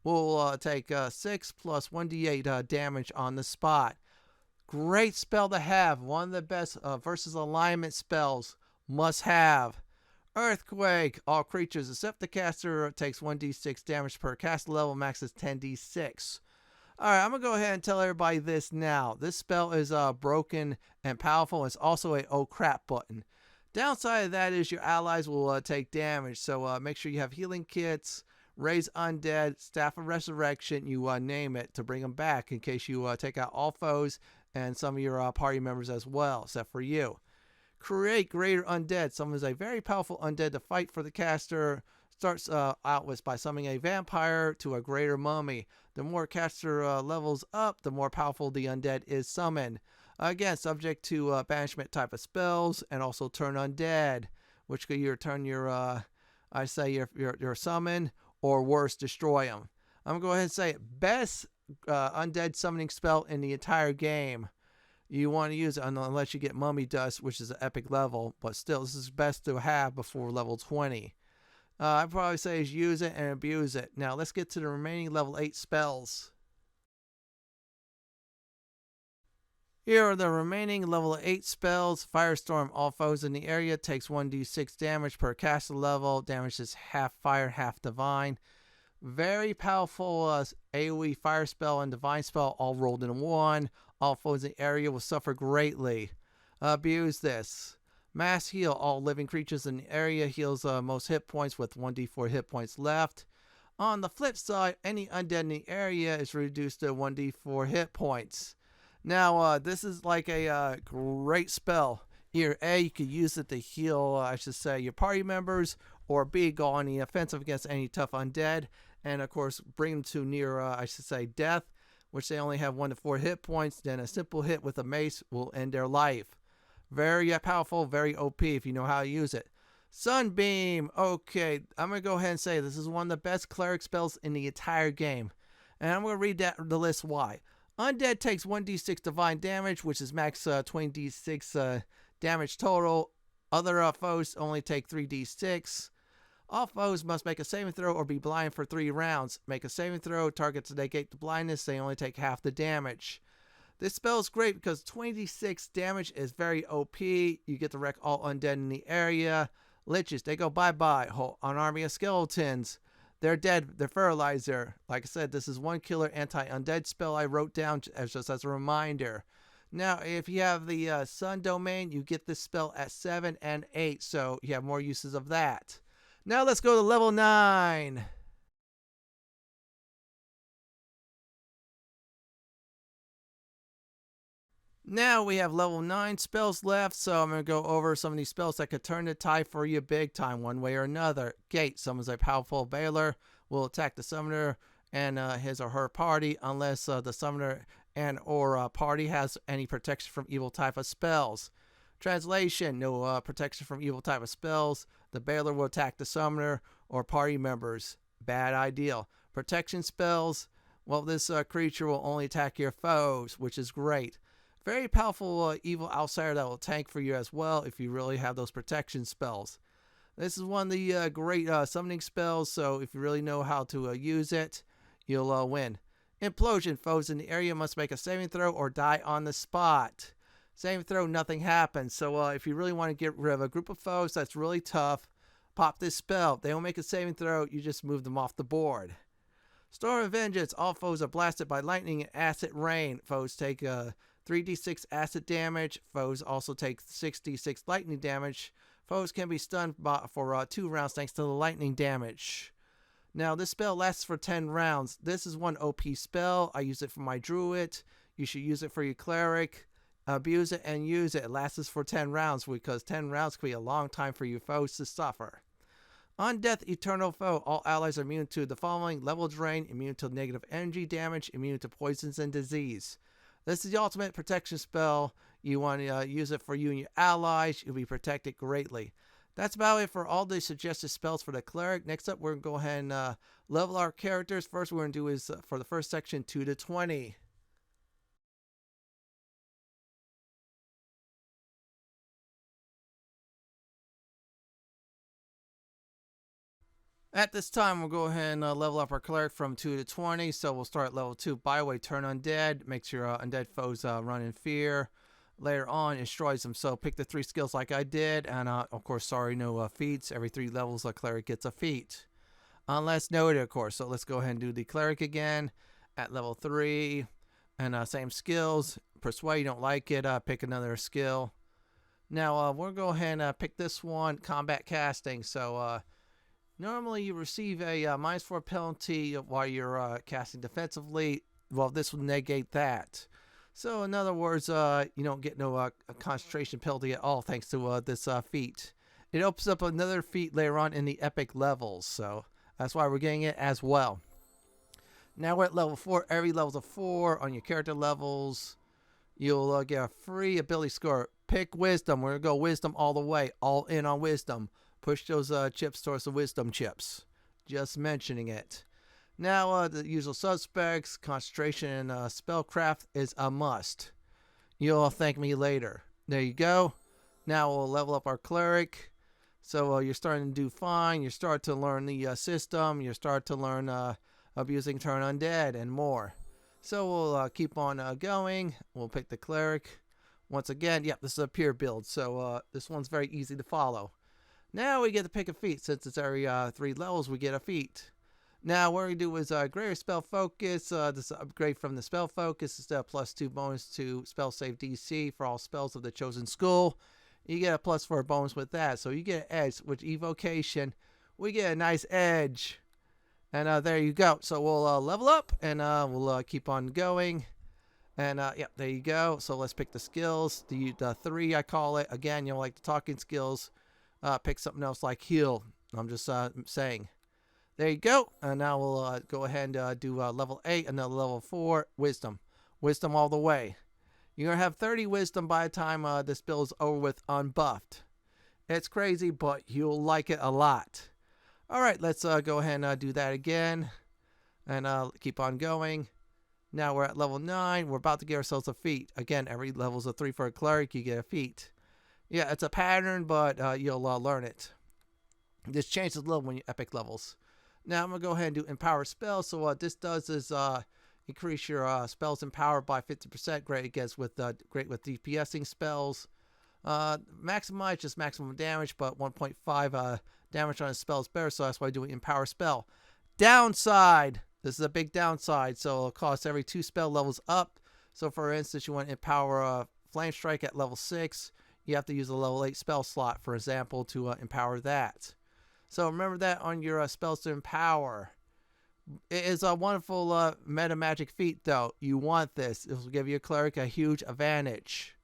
Speaker 1: will take 6 plus 1d8 damage on the spot. Great spell to have. One of the best versus alignment spells. Must have. Earthquake. All creatures except the caster takes 1d6 damage per caster level. Max is 10d6. Alright, I'm going to go ahead and tell everybody this now. This spell is broken and powerful. It's also a oh crap button. Downside of that is your allies will take damage. So make sure you have healing kits, Raise Undead, Staff of Resurrection, you name it, to bring them back in case you take out all foes and some of your party members as well, except for you. Create Greater Undead. Summons a very powerful undead to fight for the caster. Starts out with by summoning a vampire to a greater mummy. The more caster levels up, the more powerful the undead is summoned. Again, subject to banishment type of spells and also turn undead, which could either turn your, your summon or worse, destroy them. I'm going to go ahead and say it. Best undead summoning spell in the entire game. You want to use it unless you get Mummy Dust, which is an epic level, but still, this is best to have before level 20. I'd probably say is use it and abuse it. Now, let's get to the remaining level 8 spells. Here are the remaining level 8 spells. Firestorm. All foes in the area takes 1d6 damage per caster level. Damage is half fire, half divine. Very powerful AoE fire spell and divine spell all rolled in one. All foes in the area will suffer greatly. Abuse this. Mass heal. All living creatures in the area heals most hit points with 1d4 hit points left. On the flip side, any undead in the area is reduced to 1d4 hit points. Now, this is like a great spell. Either A, you could use it to heal, your party members, or B, go on the offensive against any tough undead. and of course bring them to near, I should say, death, which they only have 1 to 4 hit points. Then a simple hit with a mace will end their life. Very powerful, very OP if you know how to use it. Sunbeam. Okay, I'm going to go ahead and say this is one of the best cleric spells in the entire game. And I'm going to read the list why. Undead takes 1d6 divine damage, which is max 20d6 damage total. Other foes only take 3d6. All foes must make a saving throw or be blind for 3 rounds. Make a saving throw, targets negate the blindness, they only take half the damage. This spell is great because 26 damage is very OP. You get to wreck all undead in the area. Liches, they go bye-bye. An army of skeletons. They're dead. They're fertilizer. Like I said, this is one killer anti-undead spell I wrote down just as a reminder. Now, if you have the Sun domain, you get this spell at 7 and 8, so you have more uses of that. Now let's go to level 9. Now we have level 9 spells left, so I'm going to go over some of these spells that could turn the tide for you big time one way or another. Gate summons a powerful Baylor, will attack the summoner and his or her party unless the summoner and or party has any protection from evil type of spells. Translation, no protection from evil type of spells. The Baylor will attack the summoner or party members. Bad idea. Protection spells, well, this creature will only attack your foes, which is great. Very powerful evil outsider that will tank for you as well if you really have those protection spells. This is one of the great summoning spells, so if you really know how to use it, you'll win. Implosion, foes in the area must make a saving throw or die on the spot. Saving throw, nothing happens. So if you really want to get rid of a group of foes that's really tough, pop this spell. They don't make a saving throw, you just move them off the board. Storm of Vengeance, all foes are blasted by lightning and acid rain. Foes take 3d6 acid damage. Foes also take 6d6 lightning damage. Foes can be stunned for 2 rounds thanks to the lightning damage. Now, this spell lasts for 10 rounds. This is one OP spell. I use it for my druid. You should use it for your cleric. Abuse it and use it. It lasts for 10 rounds because 10 rounds can be a long time for your foes to suffer. Undeath Eternal Foe. All allies are immune to the following: level drain, immune to negative energy damage, immune to poisons and disease. This is the ultimate protection spell. You want to use it for you and your allies. You'll be protected greatly. That's about it for all the suggested spells for the cleric. Next up, we're going to go ahead and level our characters. First, we're going to do is, for the first section, 2 to 20. At this time, we'll go ahead and level up our cleric from 2 to 20. So we'll start at level 2. By the way, turn undead. Makes your undead foes run in fear. Later on, it destroys them. So pick the 3 skills like I did. And of course, sorry, no feats. Every 3 levels, a cleric gets a feat. Unless noted, of course. So let's go ahead and do the cleric again at level 3. And same skills. Persuade, you don't like it, pick another skill. Now, we'll go ahead and pick this one, combat casting. So, normally you receive a -4 penalty while you're casting defensively. Well, this will negate that. So in other words, you don't get no a concentration penalty at all thanks to this feat. It opens up another feat later on in the epic levels, so that's why we're getting it as well. Now we're at level 4. Every level's a 4 on your character levels. You'll get a free ability score. Pick wisdom. We're going to go wisdom all the way. All in on wisdom. Push those chips towards the wisdom chips. Just mentioning it. Now, the usual suspects, concentration and spellcraft is a must. You'll thank me later. There you go. Now we'll level up our cleric. So you're starting to do fine. You start to learn the system. You start to learn abusing turn undead and more. So we'll keep on going. We'll pick the cleric. Once again, yep, this is a pure build. So this one's very easy to follow. Now we get to pick a feat. Since it's every 3 levels, we get a feat. Now what we do is greater spell focus. This upgrade from the spell focus is a +2 bonus to spell save DC for all spells of the chosen school. You get a +4 bonus with that. So you get an edge. With evocation, we get a nice edge. And there you go. So we'll level up and we'll keep on going. And yep, there you go. So let's pick the skills. The 3, I call it. Again, you know, like the talking skills. Pick something else like heal. I'm just saying. There you go. And now we'll go ahead and do level 8, another level 4, wisdom. Wisdom all the way. You're going to have 30 wisdom by the time this build is over with unbuffed. It's crazy, but you'll like it a lot. Alright, let's go ahead and do that again. And keep on going. Now we're at level 9. We're about to get ourselves a feat. Again, every level's a 3 for a cleric. You get a feat. Yeah, it's a pattern, but you'll learn it. This changes a little when you epic levels. Now I'm going to go ahead and do empower spells. So what this does is increase your spells in power by 50%. Great against with DPSing spells. Maximize just maximum damage, but 1.5 damage on a spell is better, so that's why I do an empower spell. Downside. This is a big downside, so it'll cost every 2 spell levels up. So for instance, you want to empower Flame Strike at level 6. You have to use a level 8 spell slot, for example, to empower that. So remember that on your spells to empower. It is a wonderful meta magic feat, though. You want this. This will give your cleric a huge advantage.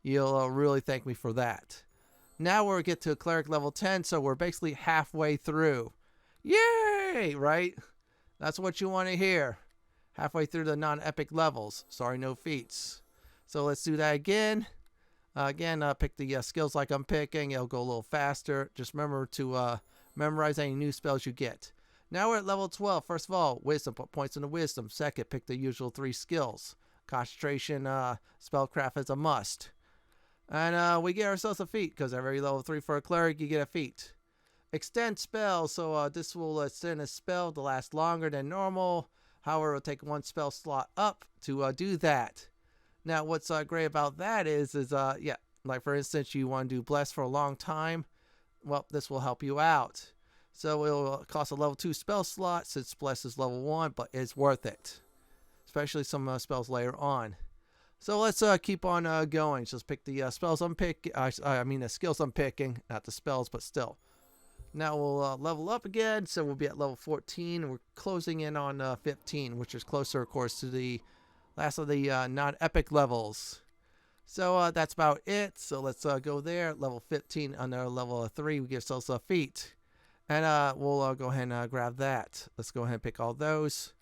Speaker 1: You'll really thank me for that. Now we'll get to cleric level 10, so we're basically halfway through. Yay! Right? That's what you want to hear. Halfway through the non-epic levels. Sorry, no feats. So let's do that again. Pick the skills like I'm picking. It'll go a little faster. Just remember to memorize any new spells you get. Now we're at level 12. First of all, wisdom. Put points into wisdom. Second, pick the usual 3 skills. Concentration, spellcraft is a must. And we get ourselves a feat, because every level 3 for a cleric, you get a feat. Extend spell, so this will extend a spell to last longer than normal. However, it'll take 1 spell slot up to do that. Now, what's great about that is like for instance, you want to do Bless for a long time. Well, this will help you out. So it'll cost a level 2 spell slot since Bless is level 1, but it's worth it. Especially some spells later on. So let's keep on going. Just pick the spells I'm picking. The skills I'm picking, not the spells, but still. Now we'll level up again, so we'll be at level 14. We're closing in on 15, which is closer, of course, to the last of the non-epic levels. So that's about it. So let's go there. Level 15, under level 3, we get ourselves a feat. And we'll go ahead and grab that. Let's go ahead and pick all those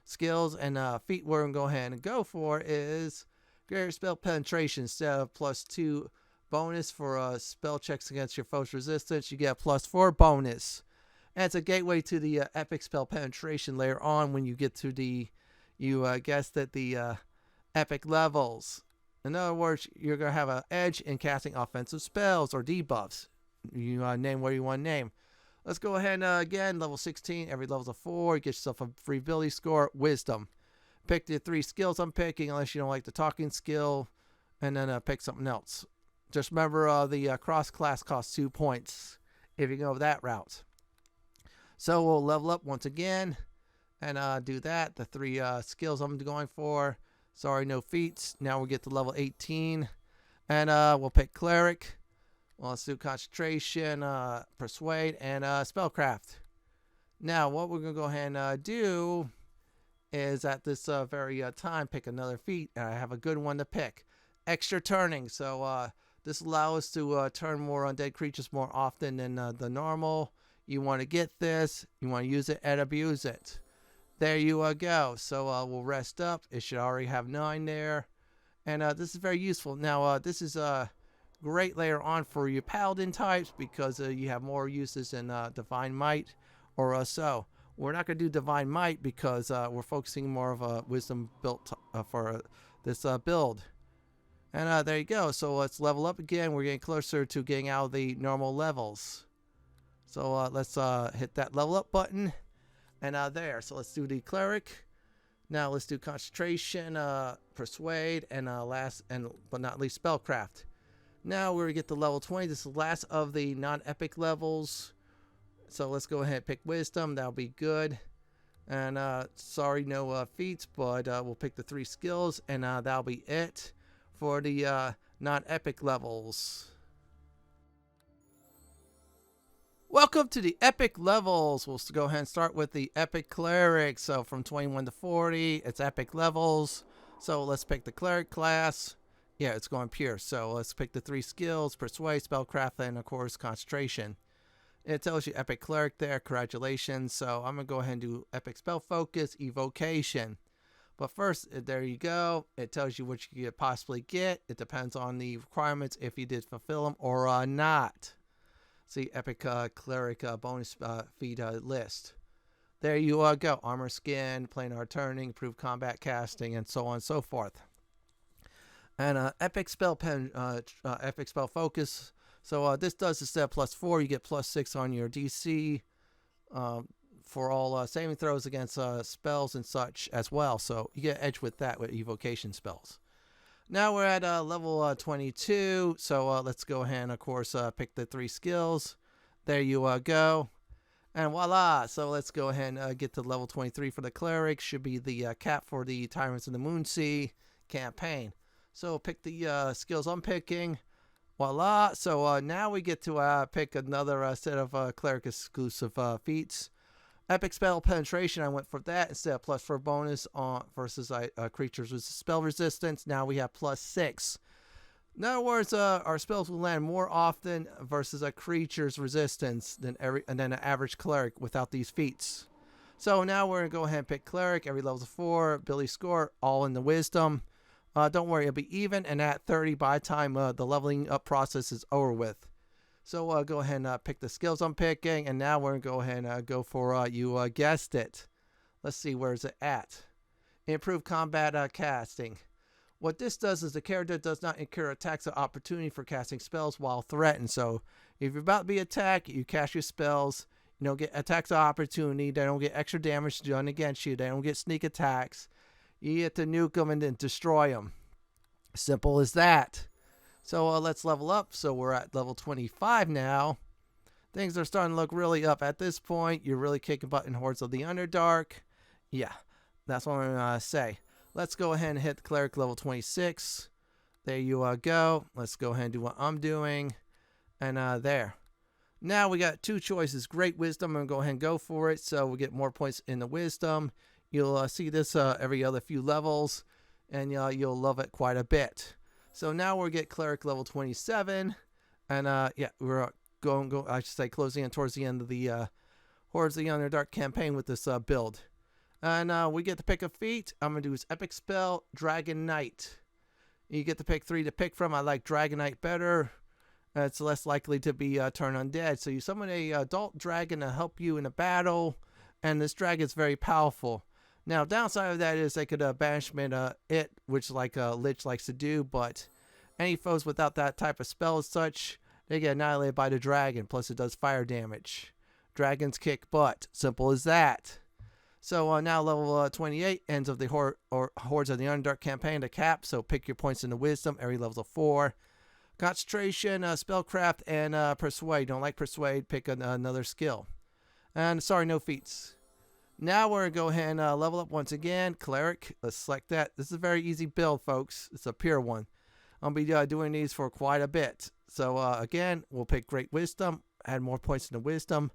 Speaker 1: skills. And feat we're going to go ahead and go for is greater spell penetration. Instead of +2 bonus for spell checks against your foe's resistance, you get a +4 bonus. And it's a gateway to the epic spell penetration later on when you get to the, guessed it, the epic levels. In other words, you're going to have an edge in casting offensive spells or debuffs. You name what you want to name. Let's go ahead and again, level 16, every level's a 4. You get yourself a free ability score, wisdom. Pick the 3 skills I'm picking, unless you don't like the talking skill, and then pick something else. Just remember the cross class costs 2 points if you go that route. So we'll level up once again and do that. The 3 skills I'm going for. Sorry, no feats. Now we'll get to level 18 and we'll pick Cleric. Well, let's do Concentration, Persuade, and Spellcraft. Now what we're going to go ahead and do is at this very time pick another feat. I have a good one to pick. Extra turning. So this allows us to turn more undead creatures more often than the normal. You want to get this. You want to use it and abuse it. There you go. So we'll rest up. It should already have 9 there. And this is very useful. Now this is great later on for your paladin types because you have more uses in Divine Might or so. We're not going to do Divine Might because we're focusing more of a wisdom built for this build. And there you go. So let's level up again. We're getting closer to getting out of the normal levels. So let's hit that level up button. And there. So let's do the Cleric. Now let's do Concentration, Persuade, and last but not least Spellcraft. Now we're going to get to level 20. This is the last of the non-epic levels. So let's go ahead and pick Wisdom. That'll be good. And sorry, no feats, but we'll pick the 3 skills. And that'll be it for the non-epic levels. Welcome to the epic levels. We'll go ahead and start with the epic cleric. So from 21 to 40, it's epic levels. So let's pick the cleric class. Yeah, it's going pure. So let's pick the 3 skills: Persuade, Spellcraft, and of course Concentration. It tells you Epic Cleric there. Congratulations. So I'm going to go ahead and do Epic Spell Focus Evocation. But first, there you go. It tells you what you could possibly get. It depends on the requirements if you did fulfill them or not. See, Epic Cleric bonus feat list. There you go. Armor skin, planar turning, improved combat casting, and so on and so forth. And Epic Spell Epic Spell Focus. So this does instead of +4, you get +6 on your DC for all saving throws against spells and such as well. So you get edge with that with evocation spells. Now we're at level 22. So let's go ahead and, of course, pick the 3 skills. There you go. And voila. So let's go ahead and get to level 23 for the Cleric. Should be the cap for the Tyrants in the Moonsea campaign. So pick the skills I'm picking. Voila. So now we get to pick another set of Cleric exclusive feats. Epic Spell Penetration, I went for that instead of +4 bonus on versus creatures with spell resistance. Now we have +6. In other words, our spells will land more often versus a creature's resistance than an average Cleric without these feats. So now we're going to go ahead and pick Cleric. Every level 4, ability score, all in the Wisdom. Don't worry, it'll be even and at 30 by the time the leveling up process is over with. So go ahead and pick the skills I'm picking, and now we're going to go ahead and go for, you guessed it. Let's see, where's it at? Improved combat casting. What this does is the character does not incur attacks of opportunity for casting spells while threatened. So if you're about to be attacked, you cast your spells, you don't get attacks of opportunity, they don't get extra damage done against you, they don't get sneak attacks. You get to nuke them and then destroy them. Simple as that. So let's level up. So we're at level 25 now. Things are starting to look really up at this point. You're really kicking butt in Hordes of the Underdark. Yeah, that's what I'm going to say. Let's go ahead and hit the Cleric level 26. There you go. Let's go ahead and do what I'm doing. And there. Now we got 2 choices. Great Wisdom. I'm going to go ahead and go for it. So we get more points in the Wisdom. You'll see this every other few levels. And you'll love it quite a bit. So now we'll get Cleric level 27, and yeah, we're I should say closing in towards the end of the Hordes of the Underdark campaign with this build. And we get to pick a feat. I'm going to do his Epic Spell, Dragon Knight. You get to pick 3 to pick from. I like Dragon Knight better. It's less likely to be turned undead. So you summon a adult dragon to help you in a battle, and this dragon is very powerful. Now, downside of that is they could banishment it, which like Lich likes to do, but any foes without that type of spell as such, they get annihilated by the dragon, plus it does fire damage. Dragons kick butt. Simple as that. So now level 28, ends of the Hordes of the Underdark campaign to cap, so pick your points in the Wisdom, every level 4. Concentration, Spellcraft, and Persuade. Don't like Persuade, pick another skill. And sorry, no feats. Now we're going to go ahead and level up once again. Cleric, let's select that. This is a very easy build, folks. It's a pure one. I'll be doing these for quite a bit. So again, we'll pick Great Wisdom, add more points in the Wisdom.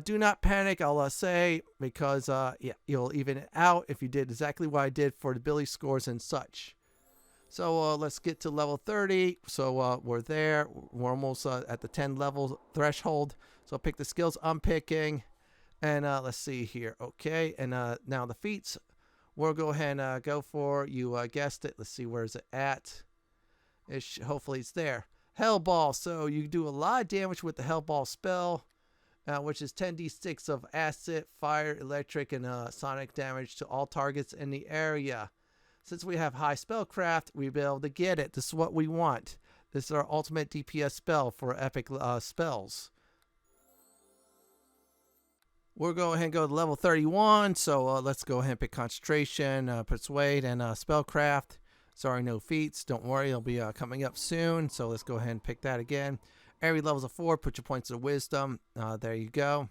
Speaker 1: Do not panic, I'll say, because yeah, you'll even it out if you did exactly what I did for the ability scores and such. So let's get to level 30. So we're there. We're almost at the 10 level threshold. So I'll pick the skills I'm picking. And let's see here. Okay, and now the feats. We'll go ahead and go for, you guessed it. Let's see, where's it at? Hopefully it's there. Hellball. So you do a lot of damage with the Hellball spell, which is 10d6 of acid, fire, electric, and sonic damage to all targets in the area. Since we have high spellcraft, we'll be able to get it. This is what we want. This is our ultimate DPS spell for epic spells. We'll go ahead and go to level 31. So let's go ahead and pick Concentration, Persuade, and Spellcraft. Sorry, no feats. Don't worry, it'll be coming up soon. So let's go ahead and pick that again. Every level's a 4. Put your points of Wisdom. There you go.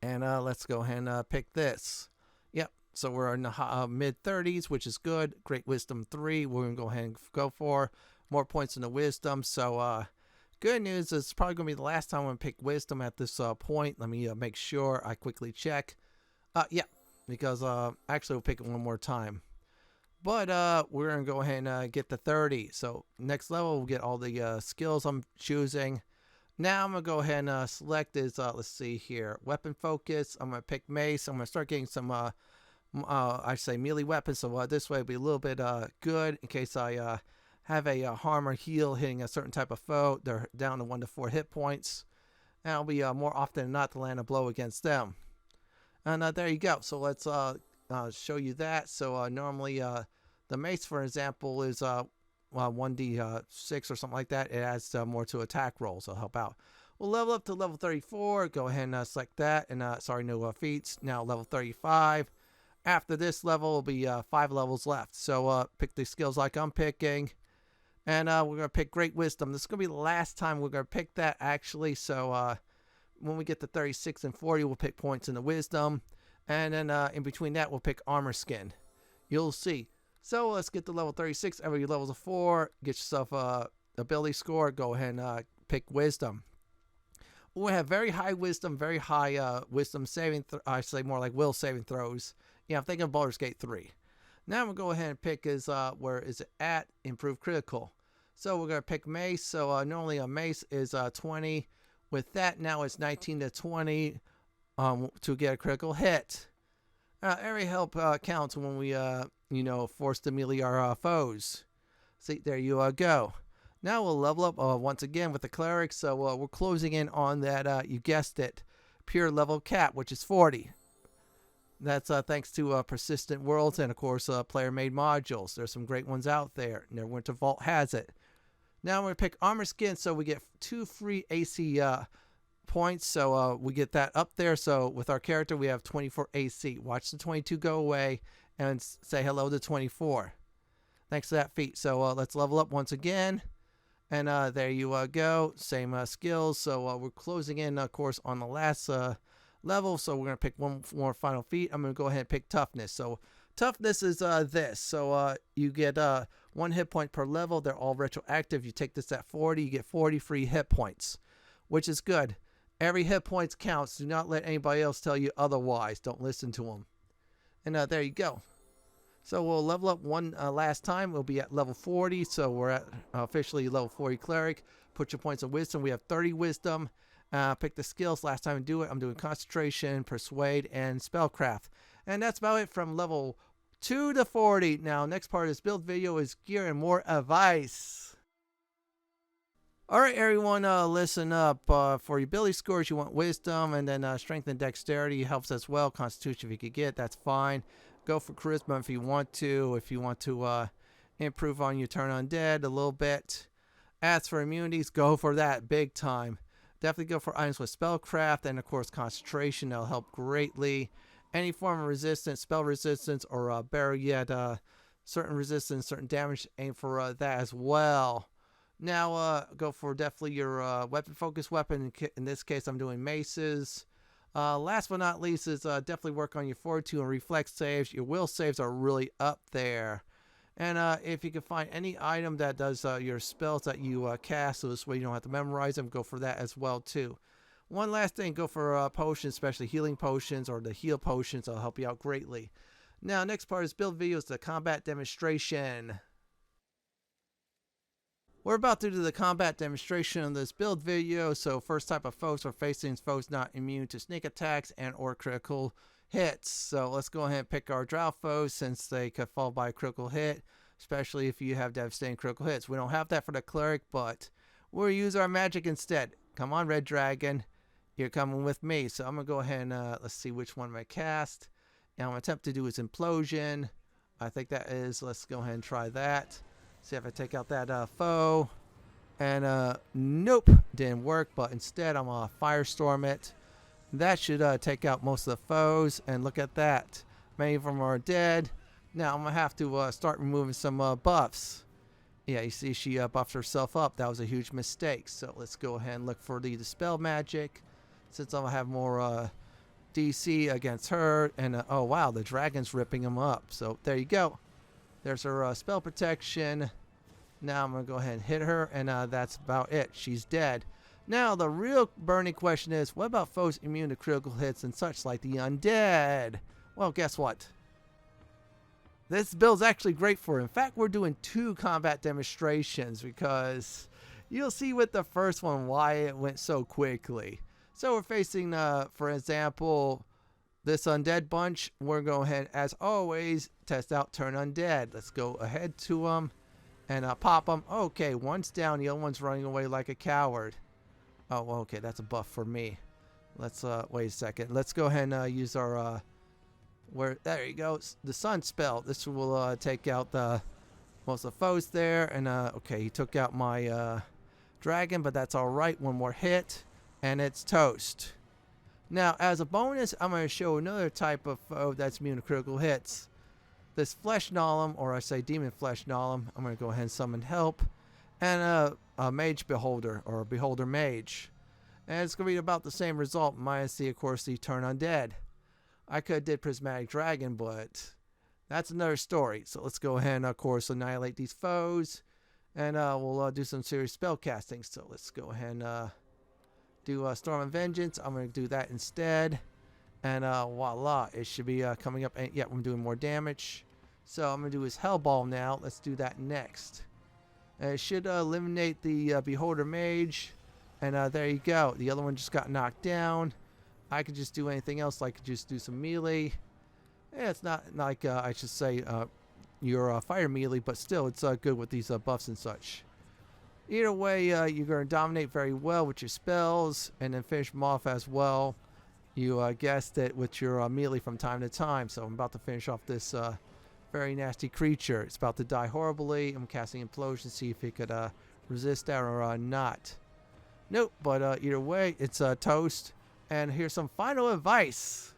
Speaker 1: And let's go ahead and pick this. Yep. So we're in the mid-30s, which is good. Great Wisdom 3. We're going to go ahead and go for more points in the Wisdom. So good news is it's probably going to be the last time I'm going to pick Wisdom at this point. Let me make sure I quickly check. Yeah, because actually we'll pick it one more time. But we're going to go ahead and get to 30. So next level, we'll get all the skills I'm choosing. Now I'm going to go ahead and select this, let's see here, weapon focus. I'm going to pick mace. I'm going to start getting some, I say melee weapons, so this way it'll be a little bit good in case I have a harm or heal hitting a certain type of foe. They're down to 1 to 4 hit points. And it'll be more often than not to land a blow against them. And there you go. So let's show you that. So normally the mace, for example, is 1d6 or something like that. It adds more to attack rolls, so help out. We'll level up to level 34. Go ahead and select that. And sorry, no feats. Now level 35. After this level will be 5 levels left. So pick the skills like I'm picking. And we're going to pick Great Wisdom. This is going to be the last time we're going to pick that, actually. So when we get to 36 and 40, we'll pick points in the Wisdom. And then in between that, we'll pick Armor Skin. You'll see. So let's get to level 36. Every level's a 4. Get yourself a ability score. Go ahead and pick Wisdom. We have very high Wisdom, very high Wisdom saving. I say more like Will saving throws. Yeah, I'm thinking of Baldur's Gate 3. Now I'm going to go ahead and pick where is it at? Improve Critical. So we're going to pick Mace. So normally a Mace is 20. With that, now it's 19 to 20 to get a critical hit. Every help counts when we, force to melee our foes. See, there you go. Now we'll level up once again with the Cleric. So we're closing in on that, you guessed it, Pure Level cap, which is 40. That's thanks to Persistent Worlds and, of course, player-made modules. There's some great ones out there. Neverwinter Vault has it. Now we're going to pick Armor Skin, so we get 2 free AC points. So we get that up there. So with our character, we have 24 AC. Watch the 22 go away and say hello to 24. Thanks to that feat. So let's level up once again. And there you go. Same skills. So we're closing in, of course, on the last level. So we're going to pick one more final feat. I'm going to go ahead and pick Toughness. So Toughness is this. So you get 1 hit point per level. They're all retroactive. You take this at 40, you get 40 free hit points, which is good. Every hit point counts. Do not let anybody else tell you otherwise. Don't listen to them. And there you go. So we'll level up one last time. We'll be at level 40. So we're at officially level 40 Cleric. Put your points of Wisdom. We have 30 Wisdom. Pick the skills. Last time I do it, I'm doing Concentration, Persuade, and Spellcraft. And that's about it from level 2 to 40. Now, next part of this build video is gear and more advice. Alright, everyone, listen up. For your ability scores, you want Wisdom, and then Strength and Dexterity helps as well. Constitution, if you could get, that's fine. Go for Charisma if you want to. If you want to improve on your turn undead a little bit. As for immunities, go for that big time. Definitely go for items with Spellcraft and, of course, Concentration. That'll help greatly. Any form of resistance, spell resistance, or better yet, certain resistance, certain damage, aim for that as well. Now, go for definitely your weapon-focused weapon. In this case, I'm doing maces. Last but not least is definitely work on your fortitude and reflex saves. Your will saves are really up there. And if you can find any item that does your spells that you cast, so this way you don't have to memorize them, go for that as well too. One last thing, go for potions, especially healing potions or the heal potions. That'll help you out greatly. Now, next part of this build video is the combat demonstration. We're about to do the combat demonstration of this build video. So first type of foes are facing foes not immune to sneak attacks and or critical hits. So let's go ahead and pick our drow foes since they could fall by a critical hit, especially if you have devastating critical hits. We don't have that for the cleric, but we'll use our magic instead. Come on, red dragon. You're coming with me. So I'm going to go ahead and let's see which one I cast. And I'm going to attempt to do is Implosion. I think that is, let's go ahead and try that. See if I take out that foe. And nope, didn't work. But instead, I'm going to Firestorm it. That should take out most of the foes. And look at that. Many of them are dead. Now I'm going to have to start removing some buffs. Yeah, you see she buffed herself up. That was a huge mistake. So let's go ahead and look for the Dispel Magic. Since I'm going to have more DC against her. And oh wow, the dragon's ripping them up. So there you go. There's her spell protection. Now I'm going to go ahead and hit her. And that's about it. She's dead. Now, the real burning question is, what about foes immune to critical hits and such like the undead? Well, guess what? This build's actually great for it. In fact, we're doing 2 combat demonstrations because, You'll see with the first one why it went so quickly. So we're facing, for example, this undead bunch. We're going ahead, as always, test out turn undead. Let's go ahead to them and pop them. Okay, one's down. The other one's running away like a coward. Oh, well, okay, that's a buff for me. Let's wait a second. Let's go ahead and use our there you go. The sun spell. This will take out the most of the foes there. And okay, he took out my dragon, but that's all right. One more hit, and it's toast. Now, as a bonus, I'm going to show another type of foe that's immune to critical hits. This flesh golem, or I say demon flesh golem. I'm going to go ahead and summon help, and a mage beholder, or a beholder mage. And it's going to be about the same result, minus the, of course, the turn undead. I could have did prismatic dragon, but that's another story. So let's go ahead and, of course, annihilate these foes, and we'll do some serious spell casting. So let's go ahead and do Storm of Vengeance. I'm going to do that instead, and voila, it should be coming up. And yeah, I'm doing more damage. So I'm going to do his Hell Ball now. Let's do that next. And it should eliminate the beholder mage. And there you go. The other one just got knocked down. I could just do anything else. Like just do some melee. Yeah, it's not like I should say your fire melee, but still it's good with these buffs and such. Either way, you're going to dominate very well with your spells, and then finish them off as well. You guessed it, with your melee from time to time. So I'm about to finish off this very nasty creature. It's about to die horribly. I'm casting Implosion to see if it could resist that or not. Nope, but either way, it's toast. And here's some final advice.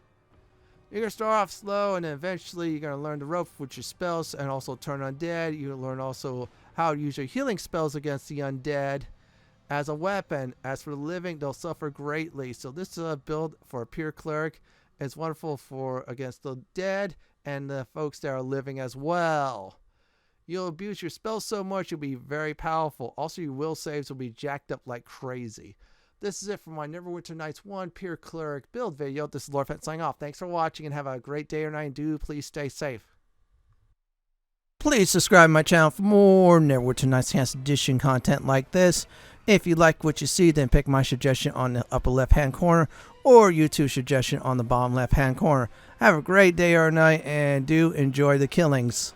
Speaker 1: You're going to start off slow, and then eventually you're going to learn the ropes with your spells and also turn undead. You'll learn also how to use your healing spells against the undead as a weapon. As for the living, they'll suffer greatly. So this build for a Pure Cleric is wonderful for against the dead and the folks that are living as well. You'll abuse your spells so much you'll be very powerful. Also, your will saves will be jacked up like crazy. This is it for my Neverwinter Nights 1 Pure Cleric build video. This is Lord Fenton signing off. Thanks for watching and have a great day or night. And do please stay safe. Please subscribe to my channel for more Neverwinter Nights Enhanced Edition content like this. If you like what you see, then pick my suggestion on the upper left hand corner or YouTube's suggestion on the bottom left hand corner. Have a great day or night and do enjoy the killings.